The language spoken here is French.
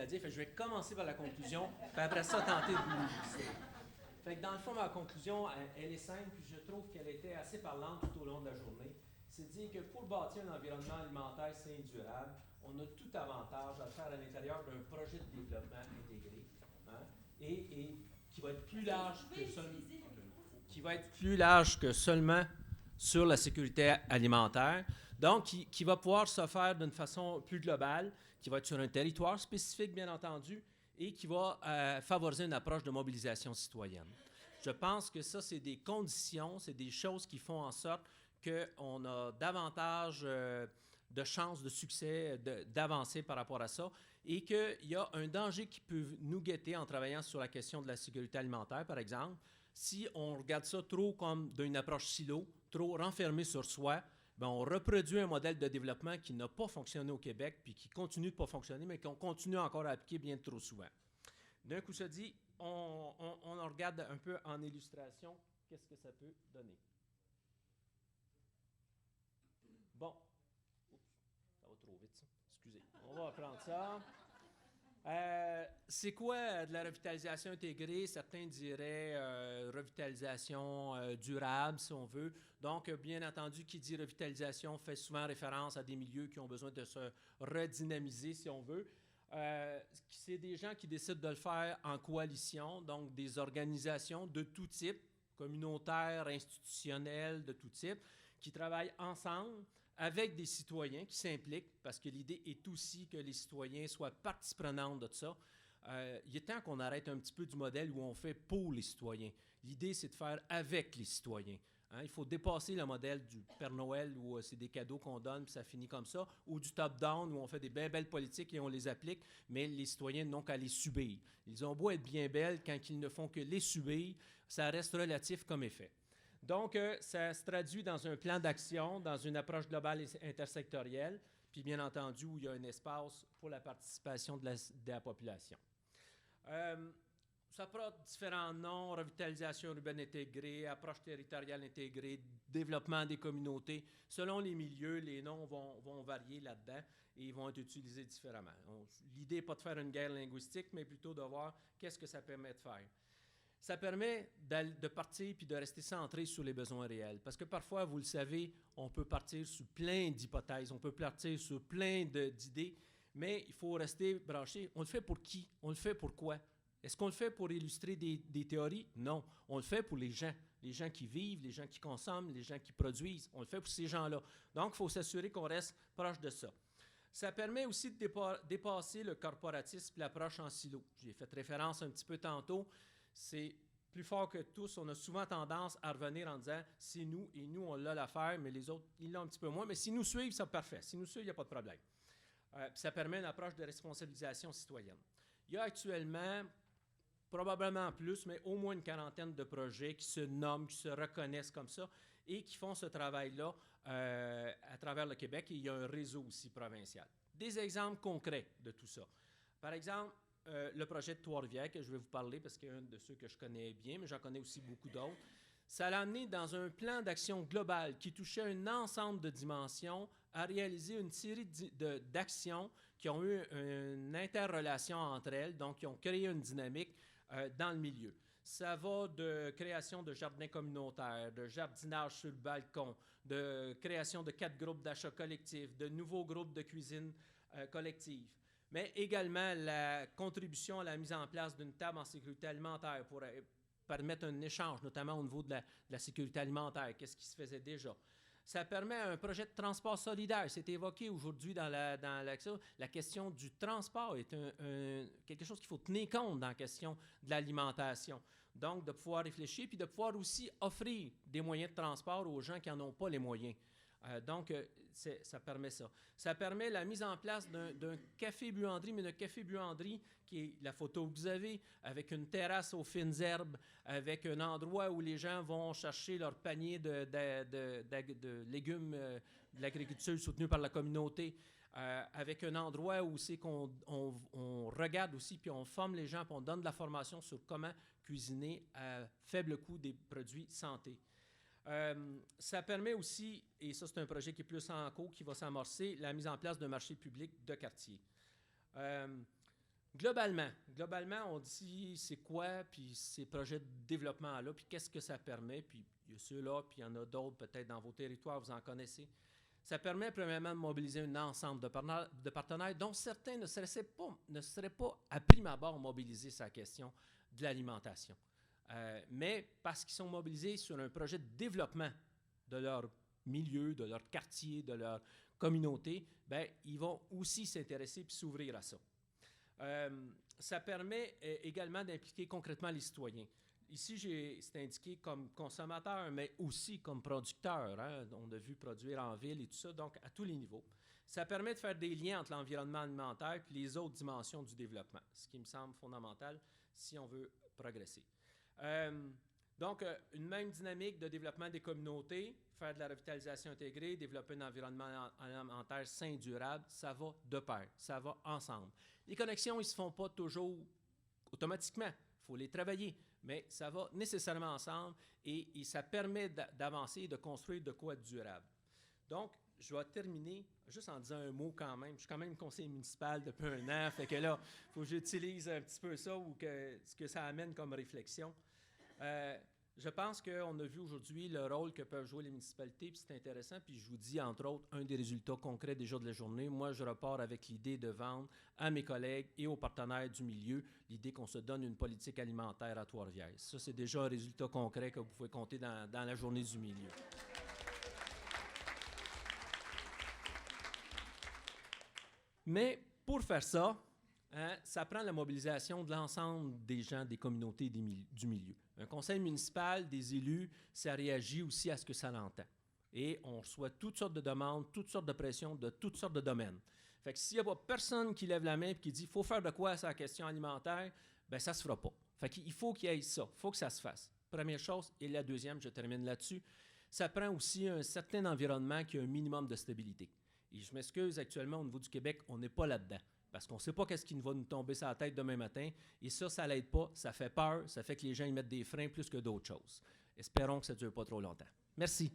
dire. Fait que je vais commencer par la conclusion, puis après ça, tenter de vous illustrer. Fait que dans le fond, ma conclusion, elle est simple, puis je trouve qu'elle était assez parlante tout au long de la journée. C'est de dire que pour bâtir un environnement alimentaire sain et durable, on a tout avantage à le faire à l'intérieur d'un projet de développement intégré, hein, et qui va être plus large que seulement sur la sécurité alimentaire. Donc, qui va pouvoir se faire d'une façon plus globale, qui va être sur un territoire spécifique, bien entendu, et qui va favoriser une approche de mobilisation citoyenne. Je pense que ça, c'est des conditions, c'est des choses qui font en sorte qu'on a davantage de chances de succès, d'avancer par rapport à ça, et qu'il y a un danger qui peut nous guetter en travaillant sur la question de la sécurité alimentaire, par exemple. Si on regarde ça trop comme d'une approche silo, trop renfermée sur soi, bien, on reproduit un modèle de développement qui n'a pas fonctionné au Québec, puis qui continue de ne pas fonctionner, mais qu'on continue encore à appliquer bien trop souvent. D'un coup, ça dit, on regarde un peu en illustration qu'est-ce que ça peut donner. Bon. Oups, ça va trop vite, ça. Excusez. On va reprendre ça. C'est quoi de la revitalisation intégrée? Certains diraient revitalisation durable, si on veut. Donc, bien entendu, qui dit revitalisation fait souvent référence à des milieux qui ont besoin de se redynamiser, si on veut. C'est des gens qui décident de le faire en coalition, donc des organisations de tout type, communautaires, institutionnelles, de tout type, qui travaillent ensemble avec des citoyens qui s'impliquent, parce que l'idée est aussi que les citoyens soient partie prenante de ça. Il est temps qu'on arrête un petit peu du modèle où on fait pour les citoyens. L'idée, c'est de faire avec les citoyens. Hein, il faut dépasser le modèle du Père Noël où c'est des cadeaux qu'on donne puis ça finit comme ça, ou du top-down où on fait des bien belles politiques et on les applique, mais les citoyens n'ont qu'à les subir. Ils ont beau être bien belles, quand ils ne font que les subir, ça reste relatif comme effet. Donc, ça se traduit dans un plan d'action, dans une approche globale et intersectorielle, puis bien entendu, où il y a un espace pour la participation de la population. Ça prend différents noms: revitalisation urbaine intégrée, approche territoriale intégrée, développement des communautés. Selon les milieux, les noms vont varier là-dedans et ils vont être utilisés différemment. L'idée n'est pas de faire une guerre linguistique, mais plutôt de voir qu'est-ce que ça permet de faire. Ça permet de partir puis de rester centré sur les besoins réels. Parce que parfois, vous le savez, on peut partir sur plein d'hypothèses, on peut partir sur plein d'idées, mais il faut rester branché. On le fait pour qui? On le fait pour quoi? Est-ce qu'on le fait pour illustrer des théories? Non. On le fait pour les gens qui vivent, les gens qui consomment, les gens qui produisent. On le fait pour ces gens-là. Donc, il faut s'assurer qu'on reste proche de ça. Ça permet aussi de dépasser le corporatisme et l'approche en silo. J'ai fait référence un petit peu tantôt. C'est plus fort que tous. On a souvent tendance à revenir en disant « c'est nous, et nous, on l'a l'affaire, mais les autres, ils l'ont un petit peu moins. » Mais si nous suivent, c'est parfait. Si nous suivent, il n'y a pas de problème. Ça permet une approche de responsabilisation citoyenne. Il y a actuellement, probablement plus, mais au moins une quarantaine de projets qui se nomment, qui se reconnaissent comme ça et qui font ce travail-là à travers le Québec. Et il y a un réseau aussi provincial. Des exemples concrets de tout ça. Par exemple, le projet de Trois-Rivières, que je vais vous parler parce qu'il y a un de ceux que je connais bien, mais j'en connais aussi beaucoup d'autres. Ça l'a amené dans un plan d'action global qui touchait un ensemble de dimensions à réaliser une série d'actions qui ont eu une interrelation entre elles, donc qui ont créé une dynamique dans le milieu. Ça va de création de jardins communautaires, de jardinage sur le balcon, de création de 4 groupes d'achat collectifs, de nouveaux groupes de cuisine collective, mais également la contribution à la mise en place d'une table en sécurité alimentaire pour permettre un échange, notamment au niveau de la sécurité alimentaire, qu'est-ce qui se faisait déjà. Ça permet un projet de transport solidaire. C'est évoqué aujourd'hui dans l'action. La question du transport est quelque chose qu'il faut tenir compte dans la question de l'alimentation. Donc, de pouvoir réfléchir, puis de pouvoir aussi offrir des moyens de transport aux gens qui n'en ont pas les moyens. Donc, ça permet ça. Ça permet la mise en place d'un café-buanderie, mais d'un café-buanderie qui est la photo que vous avez, avec une terrasse aux fines herbes, avec un endroit où les gens vont chercher leur panier de légumes de l'agriculture soutenue par la communauté, avec un endroit où c'est qu'on regarde aussi, puis on forme les gens, puis on donne de la formation sur comment cuisiner à faible coût des produits santé. Ça permet aussi, et ça c'est un projet qui est plus en cours, qui va s'amorcer, la mise en place d'un marché public de quartier. Globalement, on dit c'est quoi, puis ces projets de développement-là, puis qu'est-ce que ça permet, puis il y a ceux-là, puis il y en a d'autres peut-être dans vos territoires, vous en connaissez. Ça permet premièrement de mobiliser un ensemble de partenaires dont certains ne seraient pas à prime abord mobilisés sur la question de l'alimentation. Mais parce qu'ils sont mobilisés sur un projet de développement de leur milieu, de leur quartier, de leur communauté, bien, ils vont aussi s'intéresser et s'ouvrir à ça. Ça permet également d'impliquer concrètement les citoyens. Ici, c'est indiqué comme consommateur, mais aussi comme producteur. Hein? On a vu produire en ville et tout ça, donc à tous les niveaux. Ça permet de faire des liens entre l'environnement alimentaire et les autres dimensions du développement, ce qui me semble fondamental si on veut progresser. Donc, une même dynamique de développement des communautés, faire de la revitalisation intégrée, développer un environnement alimentaire sain et durable, ça va de pair, ça va ensemble. Les connexions, ils ne se font pas toujours automatiquement, il faut les travailler, mais ça va nécessairement ensemble et ça permet d'avancer et de construire de quoi durable. Donc, je vais terminer juste en disant un mot quand même. Je suis quand même conseiller municipal depuis un an, fait que là, il faut que j'utilise un petit peu ça ou ce que ça amène comme réflexion. Je pense qu'on a vu aujourd'hui le rôle que peuvent jouer les municipalités, puis c'est intéressant, puis je vous dis, entre autres, un des résultats concrets déjà de la journée. Moi, je repars avec l'idée de vendre à mes collègues et aux partenaires du milieu l'idée qu'on se donne une politique alimentaire à Trois-Rivières. Ça, c'est déjà un résultat concret que vous pouvez compter dans la journée du milieu. Mais pour faire ça, ça prend la mobilisation de l'ensemble des gens, des communautés du milieu. Un conseil municipal, des élus, ça réagit aussi à ce que ça l'entend. Et on reçoit toutes sortes de demandes, toutes sortes de pressions de toutes sortes de domaines. Fait que s'il n'y a pas personne qui lève la main et qui dit « il faut faire de quoi sur la question alimentaire », bien ça ne se fera pas. Fait qu'il faut qu'il y ait ça, il faut que ça se fasse. Première chose. Et la deuxième, je termine là-dessus, ça prend aussi un certain environnement qui a un minimum de stabilité. Et je m'excuse, actuellement, au niveau du Québec, on n'est pas là-dedans. Parce qu'on ne sait pas qu'est-ce qui va nous tomber sur la tête demain matin. Et ça ne l'aide pas, ça fait peur, ça fait que les gens y mettent des freins plus que d'autres choses. Espérons que ça ne dure pas trop longtemps. Merci.